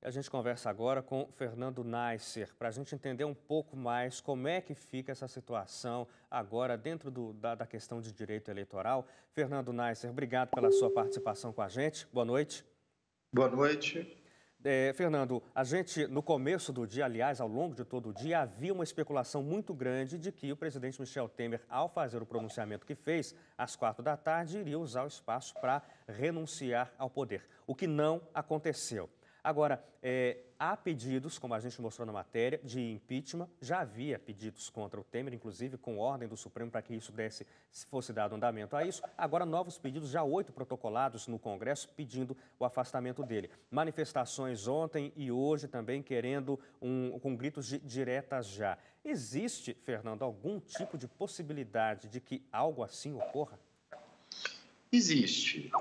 A gente conversa agora com Fernando Neisser, para a gente entender um pouco mais como é que fica essa situação agora dentro da questão de direito eleitoral. Fernando Neisser, obrigado pela sua participação com a gente. Boa noite. Boa noite. Fernando, a gente, no começo do dia, aliás, ao longo de todo o dia, havia uma especulação muito grande de que o presidente Michel Temer, ao fazer o pronunciamento que fez, às 16h, iria usar o espaço para renunciar ao poder, o que não aconteceu. Agora, há pedidos, como a gente mostrou na matéria, de impeachment. Já havia pedidos contra o Temer, inclusive com ordem do Supremo para que isso fosse dado andamento a isso. Agora, novos pedidos, já 8 protocolados no Congresso pedindo o afastamento dele. Manifestações ontem e hoje também querendo, com gritos de diretas já. Existe, Fernando, algum tipo de possibilidade de que algo assim ocorra? Existe.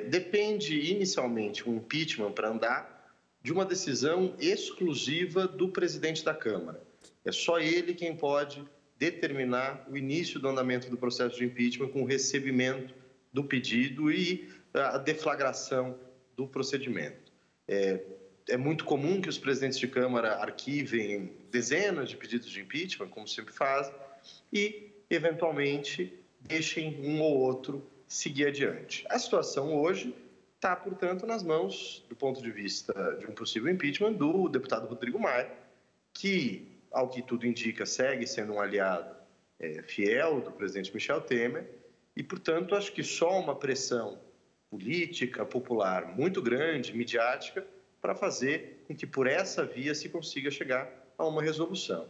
Depende, inicialmente, o impeachment para andar de uma decisão exclusiva do presidente da Câmara. É só ele quem pode determinar o início do andamento do processo de impeachment com o recebimento do pedido e a deflagração do procedimento. É muito comum que os presidentes de Câmara arquivem dezenas de pedidos de impeachment, como sempre fazem, e, eventualmente, deixem um ou outro seguir adiante. A situação hoje está, portanto, nas mãos, do ponto de vista de um possível impeachment, do deputado Rodrigo Maia, que, ao que tudo indica, segue sendo um aliado fiel do presidente Michel Temer e, portanto, acho que só uma pressão política, popular muito grande, midiática, para fazer com que por essa via se consiga chegar a uma resolução.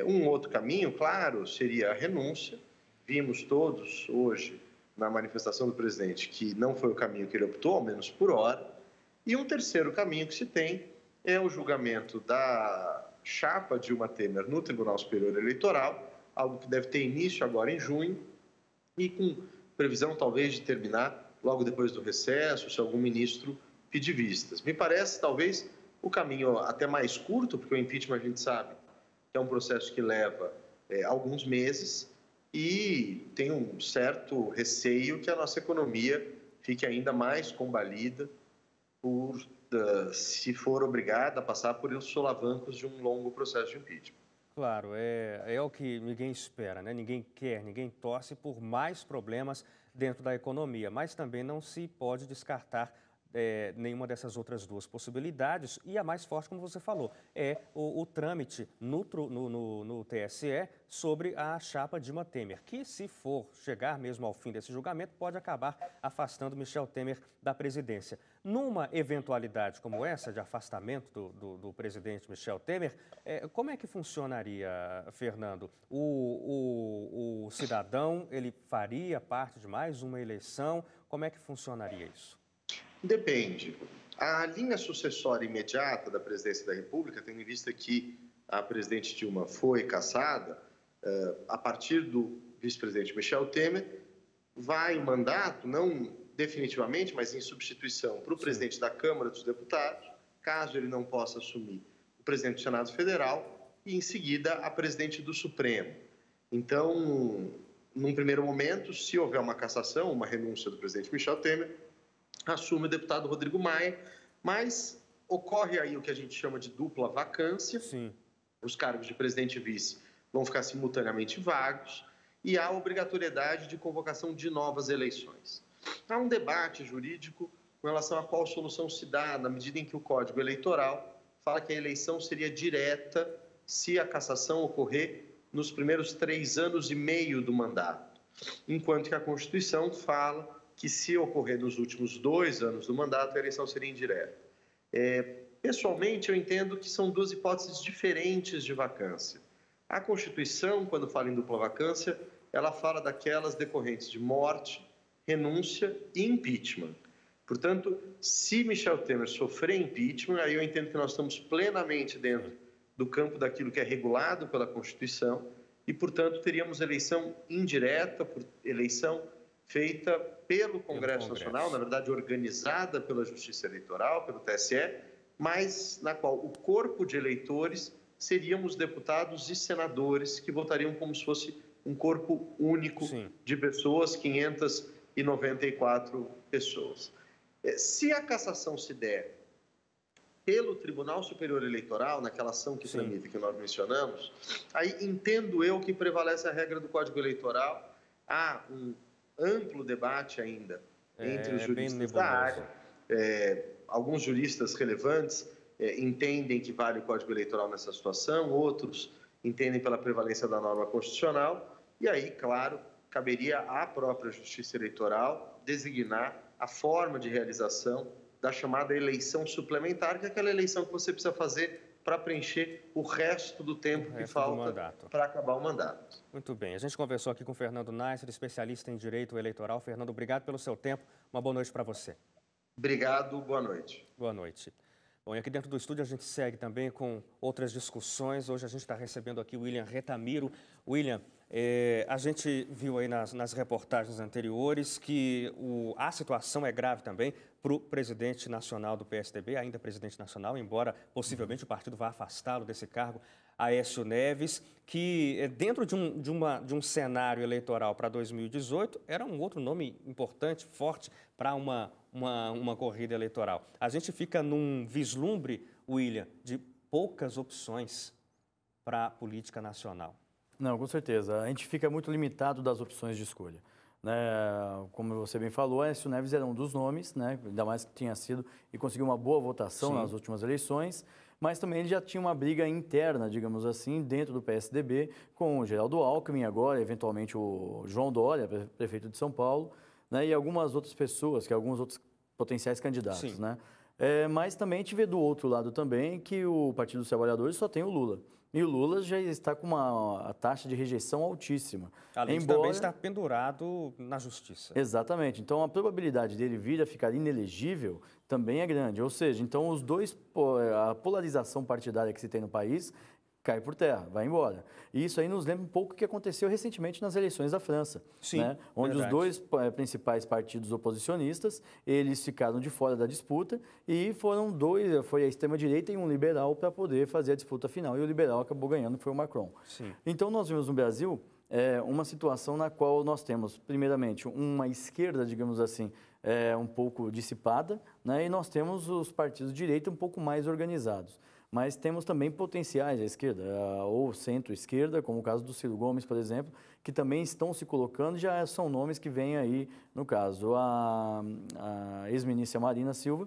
Um outro caminho, claro, seria a renúncia. Vimos todos hoje na manifestação do presidente que não foi o caminho que ele optou, ao menos por hora. E um terceiro caminho que se tem é o julgamento da chapa Dilma Temer no Tribunal Superior Eleitoral, algo que deve ter início agora em junho e com previsão talvez de terminar logo depois do recesso, se algum ministro pedir vistas. Me parece talvez o caminho até mais curto, porque o impeachment a gente sabe que é um processo que leva alguns meses, e tem um certo receio que a nossa economia fique ainda mais combalida se for obrigada a passar por os solavancos de um longo processo de impeachment. Claro, é o que ninguém espera, né? Ninguém quer, ninguém torce por mais problemas dentro da economia, mas também não se pode descartar nenhuma dessas outras duas possibilidades. E a mais forte, como você falou, é o trâmite no TSE sobre a chapa Dilma Temer, que, se for chegar mesmo ao fim desse julgamento, pode acabar afastando Michel Temer da presidência. Numa eventualidade como essa, de afastamento do presidente Michel Temer, como é que funcionaria, Fernando? O cidadão, ele faria parte de mais uma eleição? Como é que funcionaria isso? Depende. A linha sucessória imediata da presidência da República, tendo em vista que a presidente Dilma foi cassada, a partir do vice-presidente Michel Temer, vai o mandato, não definitivamente, mas em substituição para o presidente da Câmara dos Deputados, caso ele não possa assumir, o presidente do Senado Federal e, em seguida, a presidente do Supremo. Então, num primeiro momento, se houver uma cassação, uma renúncia do presidente Michel Temer, assume o deputado Rodrigo Maia, mas ocorre aí o que a gente chama de dupla vacância. Sim. Os cargos de presidente e vice vão ficar simultaneamente vagos e há a obrigatoriedade de convocação de novas eleições. Há um debate jurídico com relação a qual solução se dá, na medida em que o Código Eleitoral fala que a eleição seria direta se a cassação ocorrer nos primeiros 3 anos e meio do mandato, enquanto que a Constituição fala que, se ocorrer nos últimos 2 anos do mandato, a eleição seria indireta. Pessoalmente, eu entendo que são duas hipóteses diferentes de vacância. A Constituição, quando fala em dupla vacância, ela fala daquelas decorrentes de morte, renúncia e impeachment. Portanto, se Michel Temer sofrer impeachment, aí eu entendo que nós estamos plenamente dentro do campo daquilo que é regulado pela Constituição e, portanto, teríamos eleição indireta, por eleição feita pelo Congresso Nacional, na verdade organizada pela Justiça Eleitoral, pelo TSE, mas na qual o corpo de eleitores seríamos deputados e senadores que votariam como se fosse um corpo único. Sim. De pessoas, 594 pessoas. Se a cassação se der pelo Tribunal Superior Eleitoral, naquela ação que tramita que nós mencionamos, aí entendo eu que prevalece a regra do Código Eleitoral. Há um amplo debate ainda entre os juristas da área. Alguns juristas relevantes entendem que vale o Código Eleitoral nessa situação, outros entendem pela prevalência da norma constitucional, e aí, claro, caberia à própria Justiça Eleitoral designar a forma de realização da chamada eleição suplementar, que é aquela eleição que você precisa fazer para preencher o resto do tempo que falta para acabar o mandato. Muito bem. A gente conversou aqui com o Fernando Neisser, especialista em direito eleitoral. Fernando, obrigado pelo seu tempo. Uma boa noite para você. Obrigado, boa noite. Boa noite. Bom, e aqui dentro do estúdio a gente segue também com outras discussões. Hoje a gente está recebendo aqui o William Retamiro. William, a gente viu aí nas reportagens anteriores que a situação é grave também para o presidente nacional do PSDB, ainda presidente nacional, embora possivelmente o partido vá afastá-lo desse cargo, Aécio Neves, que dentro de um cenário eleitoral para 2018 era um outro nome importante, forte para uma corrida eleitoral. A gente fica num vislumbre, William, de poucas opções para a política nacional. Não, com certeza. A gente fica muito limitado das opções de escolha. Né? Como você bem falou, Aécio Neves era um dos nomes, né? Ainda mais que tinha sido e conseguiu uma boa votação nas últimas eleições, mas também ele já tinha uma briga interna, digamos assim, dentro do PSDB, com o Geraldo Alckmin agora, eventualmente o João Dória, prefeito de São Paulo, né? E algumas outras pessoas, alguns outros potenciais candidatos. Né? Mas também a gente vê do outro lado também que o Partido dos Trabalhadores só tem o Lula. E o Lula já está com uma taxa de rejeição altíssima. Além de também estar pendurado na justiça. Exatamente. Então, a probabilidade dele vir a ficar inelegível também é grande. Ou seja, então a polarização partidária que se tem no país cai por terra, vai embora. E isso aí nos lembra um pouco o que aconteceu recentemente nas eleições da França, né? Onde os dois principais partidos oposicionistas, eles ficaram de fora da disputa e foi a extrema-direita e um liberal para poder fazer a disputa final. E o liberal acabou ganhando, que foi o Macron. Então, nós vimos no Brasil uma situação na qual nós temos, primeiramente, uma esquerda, digamos assim, um pouco dissipada, né? E nós temos os partidos de direita um pouco mais organizados. Mas temos também potenciais à esquerda, ou centro-esquerda, como o caso do Ciro Gomes, por exemplo, que também estão se colocando, já são nomes que vêm aí, no caso, a ex-ministra Marina Silva,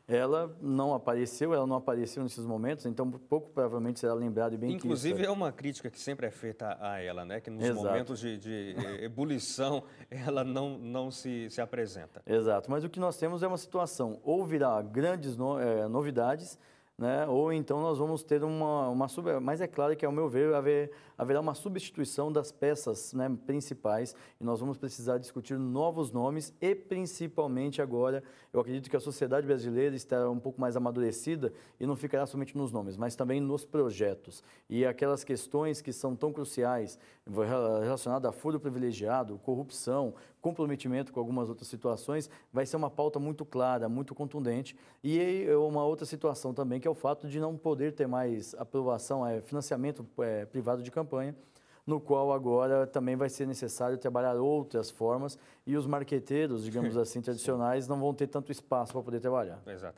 ela não apareceu nesses momentos, então pouco provavelmente será lembrada e bem quista. Inclusive é uma crítica que sempre é feita a ela, né? Que nos momentos de ebulição ela não se apresenta. Exato, mas o que nós temos é uma situação, ou virá grandes novidades, né? Ou então nós vamos ter mas é claro que, ao meu ver, haverá uma substituição das peças, né, principais, e nós vamos precisar discutir novos nomes e, principalmente agora, eu acredito que a sociedade brasileira estará um pouco mais amadurecida e não ficará somente nos nomes, mas também nos projetos. E aquelas questões que são tão cruciais, relacionadas a furo privilegiado, corrupção, comprometimento com algumas outras situações, vai ser uma pauta muito clara, muito contundente. E uma outra situação também, que é o fato de não poder ter mais aprovação, financiamento privado de campanha, no qual agora também vai ser necessário trabalhar outras formas e os marqueteiros, digamos assim, tradicionais, não vão ter tanto espaço para poder trabalhar. Exato.